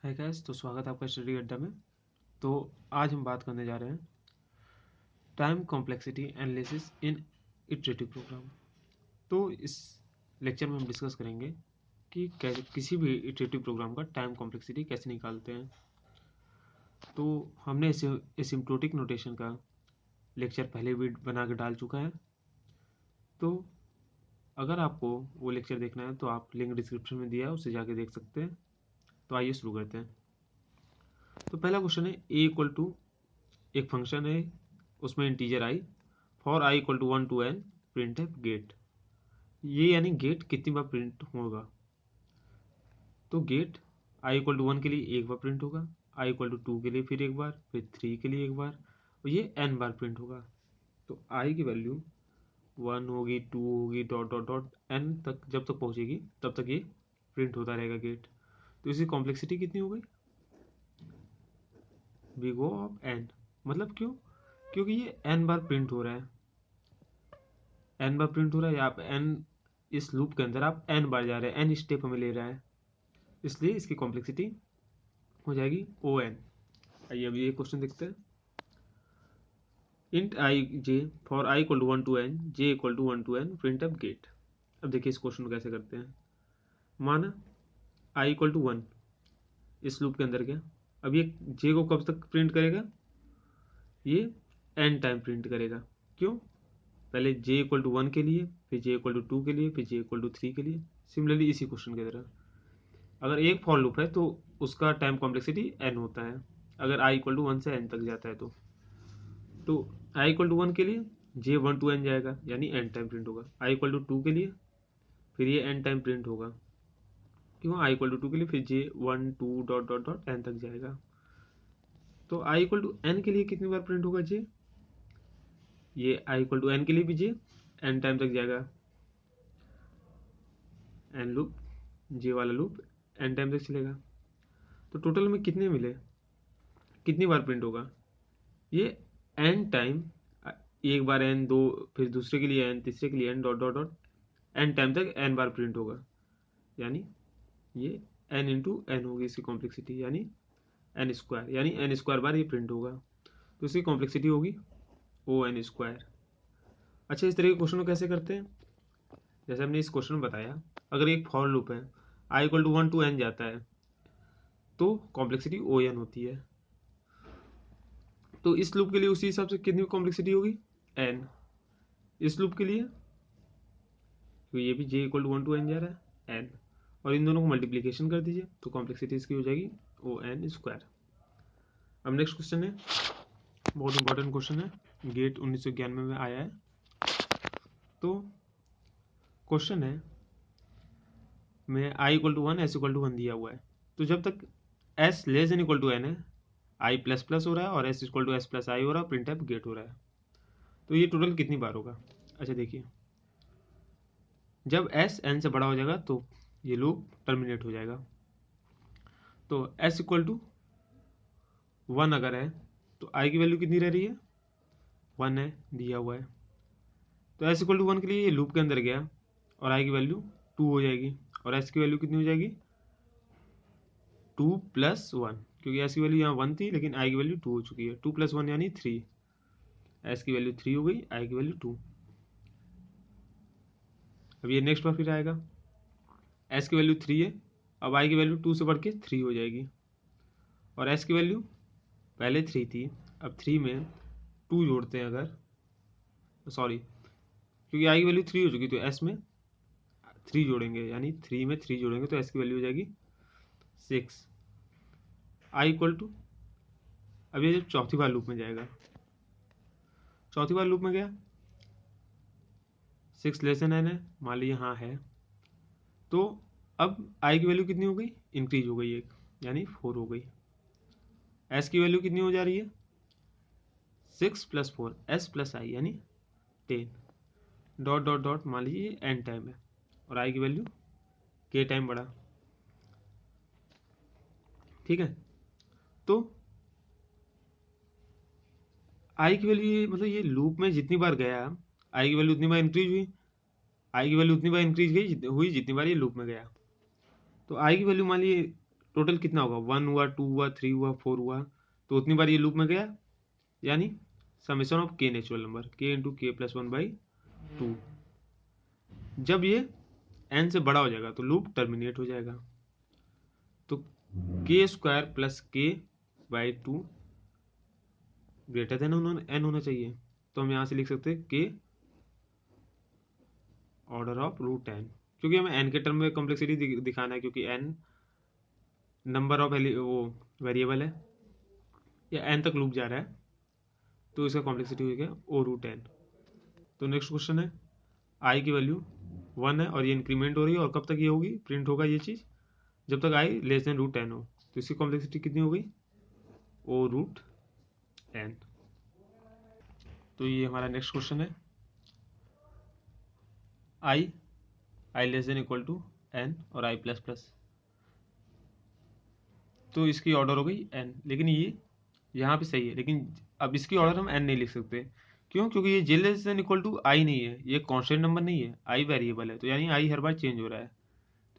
है गाइस, तो स्वागत है आपका स्टडी अड्डा में। तो आज हम बात करने जा रहे हैं time complexity analysis in iterative program. तो इस लेक्चर में हम डिस्कस करेंगे कि कैसे किसी भी इटरेटिव प्रोग्राम का टाइम कॉम्प्लेक्सिटी कैसे निकालते हैं। तो हमने एसिम्प्टोटिक नोटेशन का लेक्चर पहले भी बना के डाल चुका है। तो अगर आपको वो लेक्चर देखना है तो आप लिंक डिस्क्रिप्शन में दिया है, उससे जाके देख सकते हैं। तो आइए शुरू करते हैं। तो पहला क्वेश्चन है ए इक्वल टू एक फंक्शन है, उसमें integer i for i equal to 1 to n printf get. ये यानी गेट कितनी बार प्रिंट होगा। तो गेट आई इक्वल टू 1 के लिए एक बार प्रिंट होगा, आई इक्वल टू 2 के लिए फिर एक बार, फिर 3 के लिए एक बार, और ये n बार प्रिंट होगा। तो आई की वैल्यू 1 होगी, 2 होगी, डॉट डॉट डॉट n तक जब तक पहुंचेगी तब तक ये प्रिंट होता रहेगा गेट। तो इसकी कॉम्प्लेक्सिटी कितनी हो गई, बिग O ऑफ n। मतलब क्यों, क्योंकि ये n बार प्रिंट हो रहा है, n बार प्रिंट हो रहा है। आप n इस लूप के अंदर आप n बार जा रहे हैं, n स्टेप हमें ले रहा है, इसलिए इसकी कॉम्प्लेक्सिटी हो जाएगी ओ एन। आइए अब ये क्वेश्चन देखते हैं। Int i j for i equal to 1 to n j equal to 1 to n print up get. अब देखिए इस क्वेश्चन को कैसे करते हैं। माना आई इक्वल टू 1 इस लूप के अंदर गया, अब ये जे को कब तक प्रिंट करेगा, ये n टाइम प्रिंट करेगा। क्यों, पहले j इक्वल टू 1 के लिए, फिर j इक्वल टू 2 के लिए, फिर j इक्वल टू 3 के लिए। सिमिलरली इसी क्वेश्चन की तरह अगर एक फॉर लूप है तो उसका टाइम कॉम्प्लेक्सिटी n होता है, अगर i इक्वल टू 1 से n तक जाता है तो i इक्वल टू 1 के लिए j 1 to n जाएगा, यानी n टाइम प्रिंट होगा। i इक्वल टू 2 के लिए फिर ये n टाइम प्रिंट होगा। क्यों, i इक्वल टू 2 के लिए फिर j 1 2 dot dot dot n तक जाएगा। तो i इक्वल टू n के लिए कितनी बार प्रिंट होगा j, ये i इक्वल टू n के लिए भी j n टाइम तक जाएगा, n लूप, j वाला लूप n टाइम तक चलेगा। तो टोटल में कितने मिले, कितनी बार प्रिंट होगा, ये n टाइम, एक बार n, दो, फिर दूसरे के लिए n, तीसरे के लिए n, dot dot dot n time तक n बार प्रिंट होगा, यानी ये n इंटू एन होगी इसकी कॉम्प्लेक्सिटी, यानी n स्क्वायर, यानी n स्क्वायर बार ये प्रिंट होगा। तो इसकी कॉम्प्लेक्सिटी होगी ओ एन स्क्वायर। अच्छा, इस तरह के क्वेश्चन को कैसे करते हैं, जैसे हमने इस क्वेश्चन में बताया, अगर एक फॉर लूप है i equal to 1 to n जाता है तो कॉम्प्लेक्सिटी ओ एन होती है। तो इस लूप के लिए उसी हिसाब से कितनी कॉम्प्लेक्सिटी होगी, n। इस लूप के लिए तो ये भी j equal to 1 to n जा रहा है, n, और इन दोनों को मल्टीप्लीकेशन कर दीजिए तो कॉम्प्लेक्सिटी इसकी हो जाएगी ओ एन स्क्वायर। अब नेक्स्ट क्वेश्चन है, बहुत इंपॉर्टेंट क्वेश्चन है, गेट 1991 में आया है। तो क्वेश्चन है में i equal to 1 s equal to 1 दिया हुआ है। तो जब तक s less than equal to n है, i प्लस प्लस हो रहा है और s equal to s plus i हो रहा है, प्रिंट एफ गेट हो रहा है। तो ये टोटल कितनी बार होगा। अच्छा देखिए, जब s n से बड़ा हो जाएगा तो ये लूप टर्मिनेट हो जाएगा। तो s इक्वल टू 1 अगर है तो i की वैल्यू कितनी रह रही है, 1 है, दिया हुआ है। तो s इक्वल टू 1 के लिए ये लूप के अंदर गया और i की वैल्यू 2 हो जाएगी, और s की वैल्यू कितनी हो जाएगी, 2 प्लस 1, क्योंकि s की वैल्यू यहाँ 1 थी लेकिन i की वैल्यू 2 हो चुकी है। 2 प्लस 1 यानी 3, s की वैल्यू 3 हो गई, i की वैल्यू 2। अब ये नेक्स्ट बार फिर आएगा, s की वैल्यू 3 है, अब i की वैल्यू 2 से बढ़ के 3 हो जाएगी, और s की वैल्यू पहले 3 थी, अब 3 में 2 जोड़ते हैं अगर, सॉरी, क्योंकि i की वैल्यू 3 हो चुकी तो s में 3 जोड़ेंगे, यानी 3 में 3 जोड़ेंगे तो s की वैल्यू हो जाएगी 6। i इक्वल टू, अब ये जब चौथी बार लूप में जाएगा, चौथी बार लूप में गया, 6 लेस देन n है, मान लीजिए हाँ है, तो अब i की वैल्यू कितनी हो गई, इंक्रीज हो गई एक, यानी 4 हो गई। s की वैल्यू कितनी हो जा रही है, 6 प्लस 4 s प्लस आई, यानी 10, डॉट डॉट डॉट, मान लीजिए n टाइम है और i की वैल्यू k टाइम बढ़ा, ठीक है। तो i की वैल्यू ये मतलब ये लूप में जितनी बार गया i की वैल्यू उतनी बार इंक्रीज हुई, i की वैल्यू उतनी बार इंक्रीज हुई जितनी बार ये लूप में गया। तो i की वैल्यू मान लीजिए टोटल कितना होगा, 1 हुआ, 2 हुआ, 3 हुआ, 4 हुआ, तो उतनी बार ये लूप में गया, यानी summation of k natural number, k into के प्लस 1/2। जब ये n से बड़ा हो जाएगा तो लूप टर्मिनेट हो जाएगा। तो k square plus k/2 greater than n होना चाहिए। तो हम यहाँ से लिख सकते हैं k order of root n, क्योंकि हमें n के टर्म में कॉम्प्लेक्सिटी दिखाना है, क्योंकि n नंबर ऑफ वो वेरिएबल है या n तक लूप जा रहा है, तो इसका कॉम्प्लेक्सिटी हो गया ओ रूट n। तो नेक्स्ट क्वेश्चन है, i की वैल्यू 1 है और ये इंक्रीमेंट हो रही है, और कब तक ये होगी, प्रिंट होगा ये चीज़, जब तक i less than root n हो। तो इसकी कॉम्प्लेक्सिटी कितनी हो गई, ओ रूट n। तो ये हमारा नेक्स्ट क्वेश्चन है, i less than equal to n और i प्लस प्लस, तो इसकी ऑर्डर हो गई n, लेकिन ये यहाँ पे सही है, लेकिन अब इसकी ऑर्डर हम n नहीं लिख सकते। क्यों, क्योंकि ये j less than equal to i नहीं है, ये कांस्टेंट नंबर नहीं है, i वेरिएबल है, तो यानी i हर बार चेंज हो रहा है।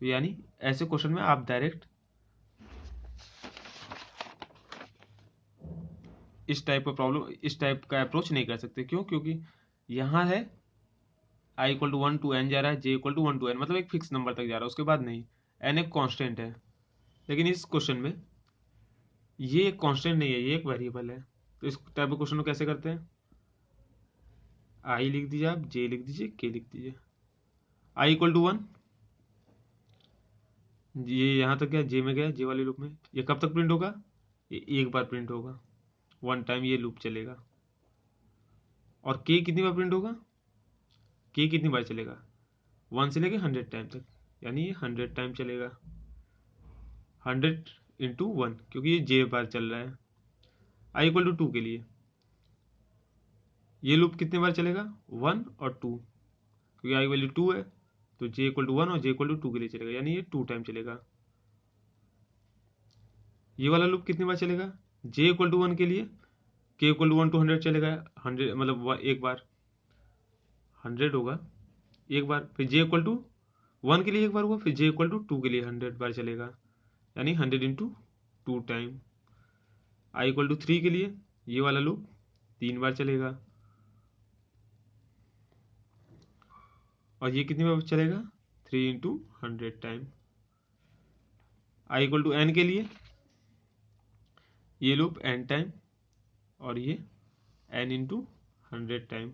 तो यानी ऐसे क्वेश्चन में आप डायरेक्ट इस टाइप का प्रॉब्लम, इस टाइप का अप्रोच नहीं कर सकते। क्यों, क्योंकि यहाँ है i equal to 1 to n जा रहा है, j equal to 1 to n, मतलब एक फिक्स नंबर तक जा रहा है, उसके बाद नहीं, n एक कांस्टेंट है। लेकिन इस क्वेश्चन में ये एक कांस्टेंट नहीं है, ये एक वेरिएबल है। तो इस टाइप के क्वेश्चन को कैसे करते हैं, i लिख दीजिए, आप j लिख दीजिए, k लिख दीजिए। i इक्वल टू 1, ये यहाँ तक गया, j में गया, j वाले लूप में, ये कब तक प्रिंट होगा, ये एक बार प्रिंट होगा, 1 टाइम ये लूप चलेगा। और k कितनी बार प्रिंट होगा, k कितनी बार चलेगा, 1 से लेके 100 टाइम तक, यानी ये 100 टाइम चलेगा, 100 इंटू 1, क्योंकि ये j बार चल रहा है। i इक्वल टू 2 के लिए ये लूप कितने बार चलेगा, 1 और 2, क्योंकि i वैल्यू 2 है, तो j इक्वल टू 1 और j इक्वल टू 2 के लिए चलेगा, यानी ये 2 टाइम चलेगा। ये वाला लूप कितनी बार चलेगा, j इक्वल टू 1 के लिए k इक्वल टू 1 टू 100 चलेगा, 100 मतलब एक बार 100 होगा एक बार, फिर j इक्वल टू 1 के लिए एक बार हुआ, फिर j इक्वल टू 2 के लिए 100 बार चलेगा, यानी 100 into 2 time. i equal to 3 के लिए ये वाला लूप 3 बार चलेगा, और ये कितनी बार चलेगा, 3 into 100 time. i equal to n के लिए ये लूप n टाइम, और ये n इंटू 100 टाइम।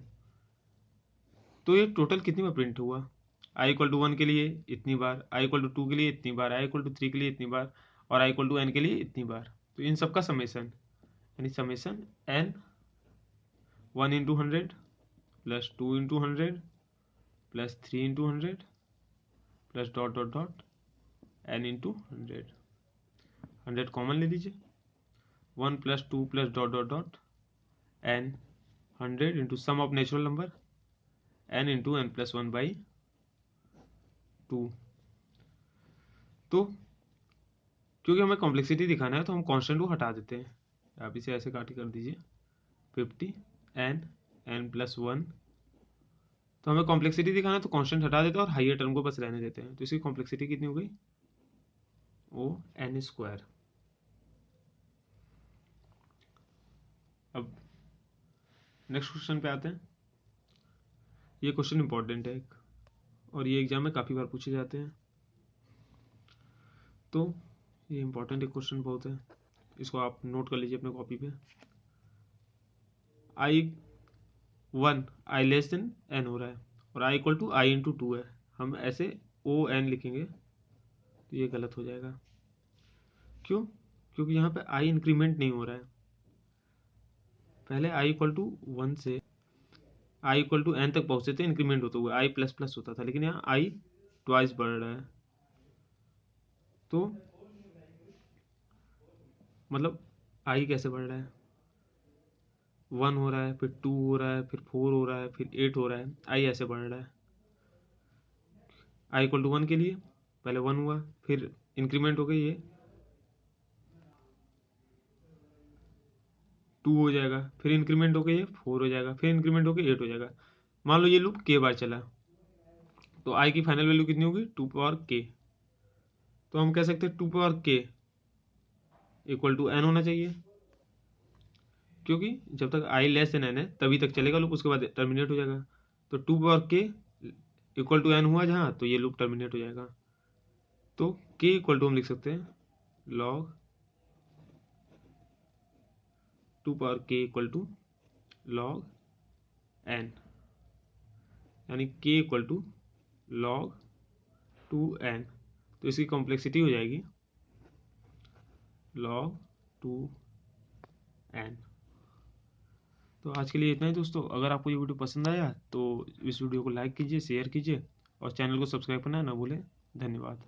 तो ये टोटल कितनी बार प्रिंट हुआ, i इक्वल टू 1 के लिए इतनी बार, i इक्वल टू 2 के लिए इतनी बार, i इक्वल टू 3 के लिए इतनी बार, और i इक्वल टू n के लिए इतनी बार। तो इन सब का समेसन, यानी summation n 1 into 100 plus 2 into 100 plus 3 into 100 plus dot dot dot n into 100 common ले लीजिए, 1 plus 2 plus dot dot dot n 100 into sum of natural number n into n plus 1/2। तो क्योंकि हमें कॉम्प्लेक्सिटी दिखाना है, तो हम कांस्टेंट को हटा देते हैं, आप इसे ऐसे काट कर दीजिए, 50 n प्लस 1। तो हमें कॉम्प्लेक्सिटी दिखाना है, तो कांस्टेंट हटा देते हैं और हाइयर टर्म को बस रहने देते हैं। तो इसकी कॉम्प्लेक्सिटी कितनी हो गई, ओ n स्क्वायर। अब नेक्स्ट क्वेश्चन पे आते हैं। ये क्वेश्चन इंपॉर्टेंट है एक, और ये एग्जाम में काफ़ी बार पूछे जाते हैं, तो ये इंपॉर्टेंट एक क्वेश्चन बहुत है, इसको आप नोट कर लीजिए अपने कॉपी पे। i लेस देन n हो रहा है, और i equal to i into 2 है, हम ऐसे ओ n लिखेंगे, तो ये गलत हो जाएगा। क्यों, क्योंकि यहाँ पे i इंक्रीमेंट नहीं हो रहा है, पहले i इक्वल टू 1 से i इक्वल टू n तक पहुँचते थे इंक्रीमेंट होते हुए, i प्लस प्लस होता था, लेकिन यहाँ i ट्वाइस बढ़ रहा है। तो मतलब i कैसे बढ़ रहा है, 1 हो रहा है, फिर 2 हो रहा है, फिर 4 हो रहा है, फिर 8 हो रहा है, i ऐसे बढ़ रहा है। i इक्वल टू 1 के लिए पहले 1 हुआ, फिर इंक्रीमेंट हो गई, ये 2 हो जाएगा, फिर इंक्रीमेंट हो गई ये 4 हो जाएगा, फिर इंक्रीमेंट हो गई 8 हो जाएगा। मान लो ये लूप k बार चला, तो i की फाइनल वैल्यू कितनी होगी, 2 पावर k। तो हम कह सकते हैं 2 power k equal to n होना चाहिए, क्योंकि जब तक आई लेस देन एन है तभी तक चलेगा लूप, उसके बाद टर्मिनेट हो जाएगा। तो 2 पावर के इक्वल टू एन हुआ जहाँ, तो ये लूप टर्मिनेट हो जाएगा। तो के इक्वल टू हम लिख सकते हैं लॉग 2 पावर के इक्वल टू लॉग एन, यानी के इक्वल टू लॉग 2n। तो इसकी कॉम्प्लेक्सिटी हो जाएगी log 2n। तो आज के लिए इतना ही दोस्तों। अगर आपको ये वीडियो पसंद आया तो इस वीडियो को लाइक कीजिए, शेयर कीजिए और चैनल को सब्सक्राइब करना ना भूलें। धन्यवाद।